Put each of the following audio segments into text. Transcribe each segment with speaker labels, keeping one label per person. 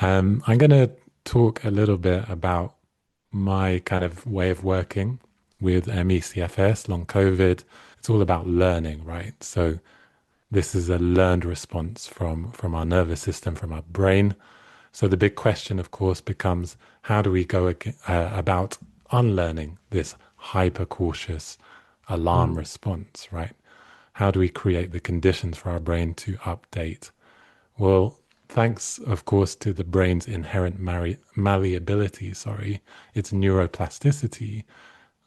Speaker 1: I'm going to talk a little bit about my kind of way of working with CFS, Long COVID. It's all about learning, right? So this is a learned response from our nervous system, from our brain. So the big question, of course, becomes how do we go about unlearning this hyper cautious alarm
Speaker 2: Mm,
Speaker 1: response, right? How do we create the conditions for our brain to update? Well, thanks, of course, to the brain's inherent malleability, its neuroplasticity,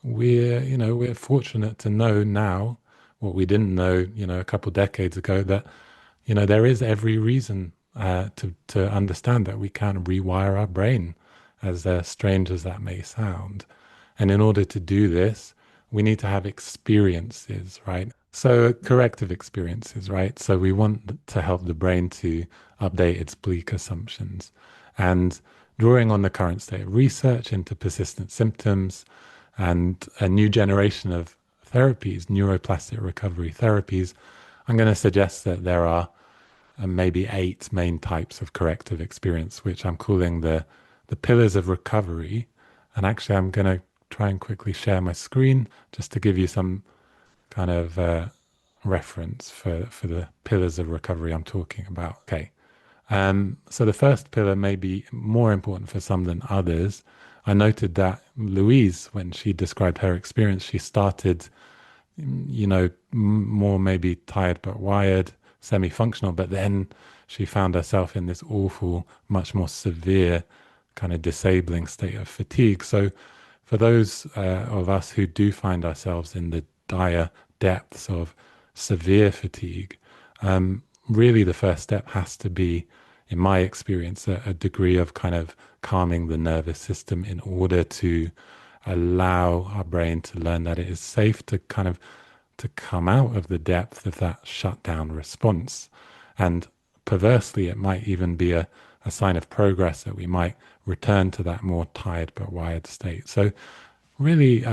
Speaker 1: we're fortunate to know now what we didn't know, a couple decades ago that, there is every reason to understand that we can rewire our brain, as strange as that may sound. And in order to do this, we need to have experiences, right? So corrective experiences, right? So we want to help the brain to update its bleak assumptions. And drawing on the current state of research into persistent symptoms and a new generation of therapies, neuroplastic recovery therapies, I'm going to suggest that there are maybe 8 main types of corrective experience, which I'm calling the pillars of recovery. And actually, I'm going to try and quickly share my screen just to give you some kind of reference for the pillars of recovery I'm talking about. Okay. So the first pillar may be more important for some than others. I noted that Louise, when she described her experience, she started, more maybe tired but wired, semi-functional, but then she found herself in this awful, much more severe kind of disabling state of fatigue. So for those of us who do find ourselves in the dire depths of severe fatigue, really the first step has to be, in my experience, a degree of kind of calming the nervous system in order to allow our brain to learn that it is safe to kind of to come out of the depth of that shutdown response. And perversely, it might even be a sign of progress that we might return to that more tired but wired state. So really,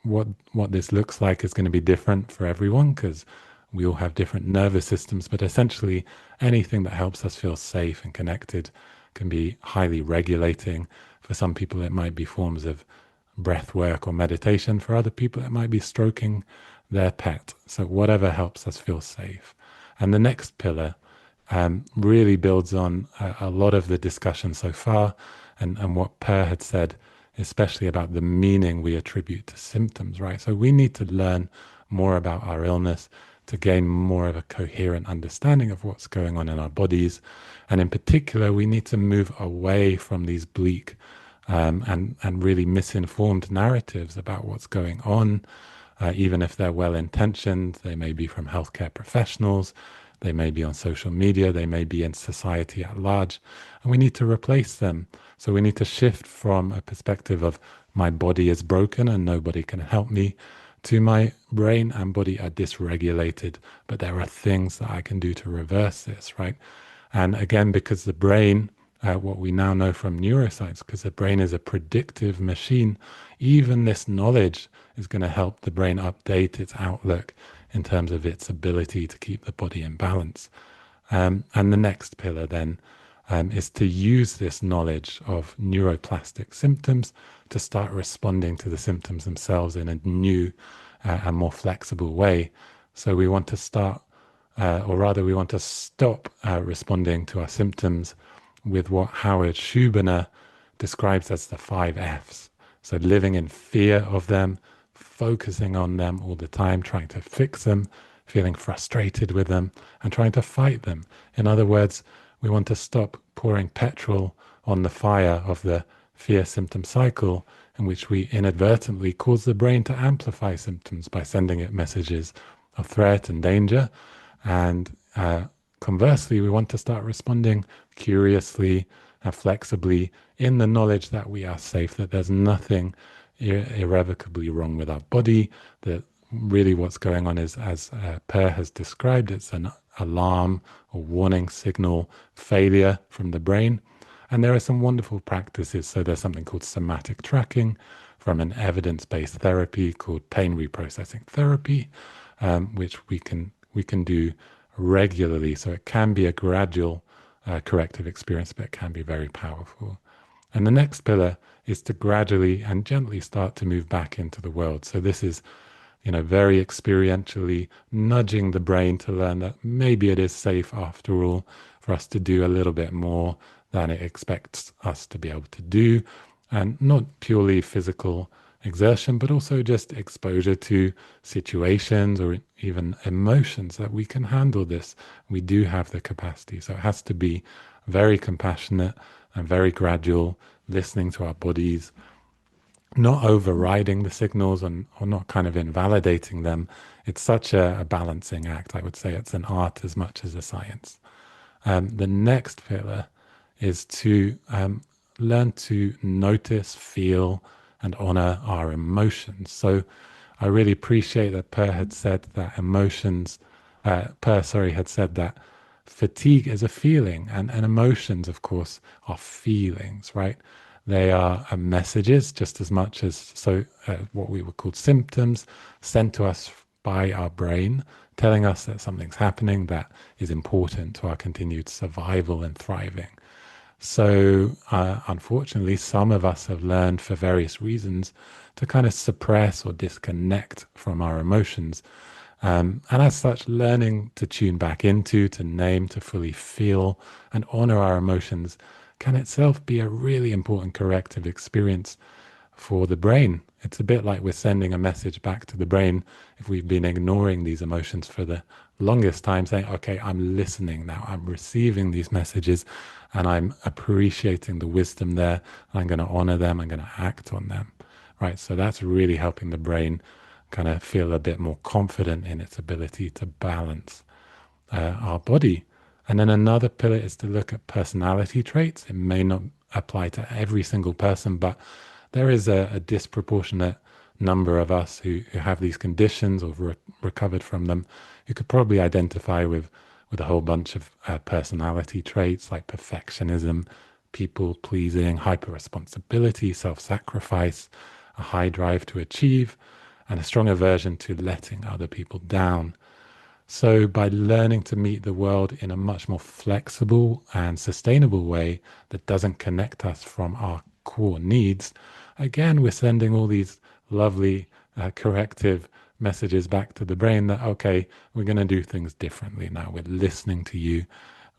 Speaker 1: what this looks like is going to be different for everyone because we all have different nervous systems, but essentially anything that helps us feel safe and connected can be highly regulating. For some people, it might be forms of breath work or meditation. For other people, it might be stroking their pet. So whatever helps us feel safe. And the next pillar really builds on a lot of the discussion so far and what Per had said, especially about the meaning we attribute to symptoms, right? So we need to learn more about our illness to gain more of a coherent understanding of what's going on in our bodies. And in particular, we need to move away from these bleak and really misinformed narratives about what's going on, even if they're well intentioned. They may be from healthcare professionals, they may be on social media, they may be in society at large, and we need to replace them. So we need to shift from a perspective of my body is broken and nobody can help me to my brain and body are dysregulated, but there are things that I can do to reverse this, right? And again, because the brain, what we now know from neuroscience, because the brain is a predictive machine, even this knowledge is going to help the brain update its outlook in terms of its ability to keep the body in balance. And the next pillar then is to use this knowledge of neuroplastic symptoms to start responding to the symptoms themselves in a new and more flexible way. So we want to start, or rather, we want to stop responding to our symptoms with what Howard Schubiner describes as the 5 Fs. So living in fear of them, focusing on them all the time, trying to fix them, feeling frustrated with them, and trying to fight them. In other words, we want to stop pouring petrol on the fire of the fear symptom cycle in which we inadvertently cause the brain to amplify symptoms by sending it messages of threat and danger. And conversely, we want to start responding curiously and flexibly in the knowledge that we are safe, that there's nothing irrevocably wrong with our body, that really what's going on is, as Per has described, it's an alarm or warning signal failure from the brain. And there are some wonderful practices. So there's something called somatic tracking from an evidence-based therapy called pain reprocessing therapy, which we can do regularly. So it can be a gradual corrective experience, but it can be very powerful. And the next pillar is to gradually and gently start to move back into the world. So this is, very experientially nudging the brain to learn that maybe it is safe after all for us to do a little bit more than it expects us to be able to do. And not purely physical exertion, but also just exposure to situations or even emotions that we can handle this. We do have the capacity. So it has to be very compassionate and very gradual, listening to our bodies, not overriding the signals and or not kind of invalidating them. It's such a balancing act. I would say it's an art as much as a science. The next pillar is to learn to notice, feel, and honor our emotions. So I really appreciate that Per had said that had said that fatigue is a feeling, and emotions, of course, are feelings, right? They are messages just as much as what we would call symptoms sent to us by our brain, telling us that something's happening that is important to our continued survival and thriving. So, unfortunately, some of us have learned for various reasons to kind of suppress or disconnect from our emotions. And as such, learning to tune back into, to name, to fully feel and honor our emotions can itself be a really important corrective experience for the brain. It's a bit like we're sending a message back to the brain if we've been ignoring these emotions for the longest time, saying, okay, I'm listening now, I'm receiving these messages and I'm appreciating the wisdom there. I'm going to honor them, I'm going to act on them, right? So that's really helping the brain kind of feel a bit more confident in its ability to balance our body. And then another pillar is to look at personality traits. It may not apply to every single person, but there is a disproportionate number of us who have these conditions or recovered from them, who could probably identify with a whole bunch of personality traits like perfectionism, people pleasing, hyper responsibility, self-sacrifice, a high drive to achieve, and a strong aversion to letting other people down. So by learning to meet the world in a much more flexible and sustainable way that doesn't connect us from our core needs, again, we're sending all these lovely corrective messages back to the brain that, okay, we're going to do things differently now. We're listening to you.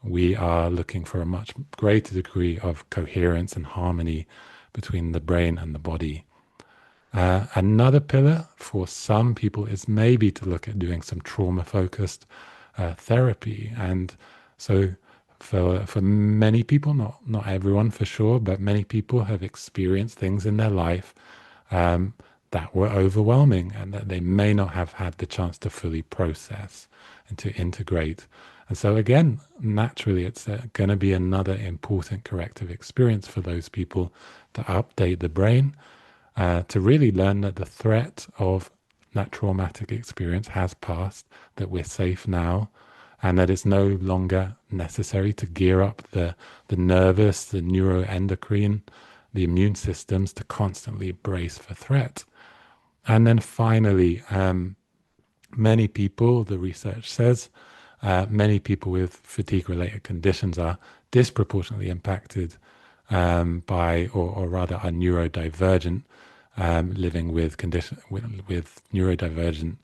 Speaker 1: We are looking for a much greater degree of coherence and harmony between the brain and the body. Another pillar for some people is maybe to look at doing some trauma-focused therapy. And so for many people, not everyone for sure, but many people have experienced things in their life that were overwhelming and that they may not have had the chance to fully process and to integrate. And so again, naturally, it's going to be another important corrective experience for those people to update the brain, to really learn that the threat of that traumatic experience has passed, that we're safe now, and that it's no longer necessary to gear up the nervous, the neuroendocrine, the immune systems to constantly brace for threat. And then finally, many people, the research says, many people with fatigue-related conditions are disproportionately impacted by, or rather are neurodivergent, living with neurodivergent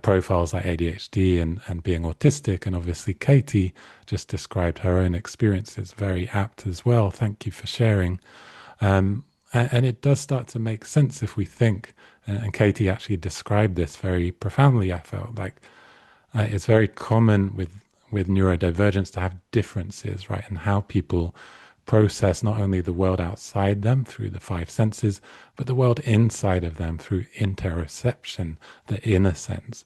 Speaker 1: profiles like ADHD and being autistic. And obviously Katie just described her own experiences, very apt as well. Thank you for sharing. And it does start to make sense if we think, and Katie actually described this very profoundly, I felt like it's very common with neurodivergence to have differences, right? And how people process not only the world outside them through the five senses, but the world inside of them through interoception, the inner sense.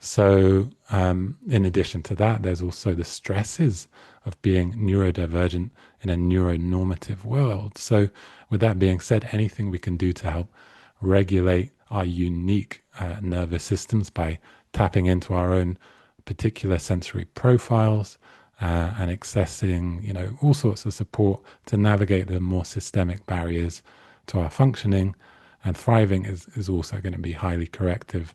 Speaker 1: So in addition to that, there's also the stresses of being neurodivergent in a neuronormative world. So with that being said, anything we can do to help regulate our unique nervous systems by tapping into our own particular sensory profiles, and accessing, all sorts of support to navigate the more systemic barriers to our functioning and thriving is also going to be highly corrective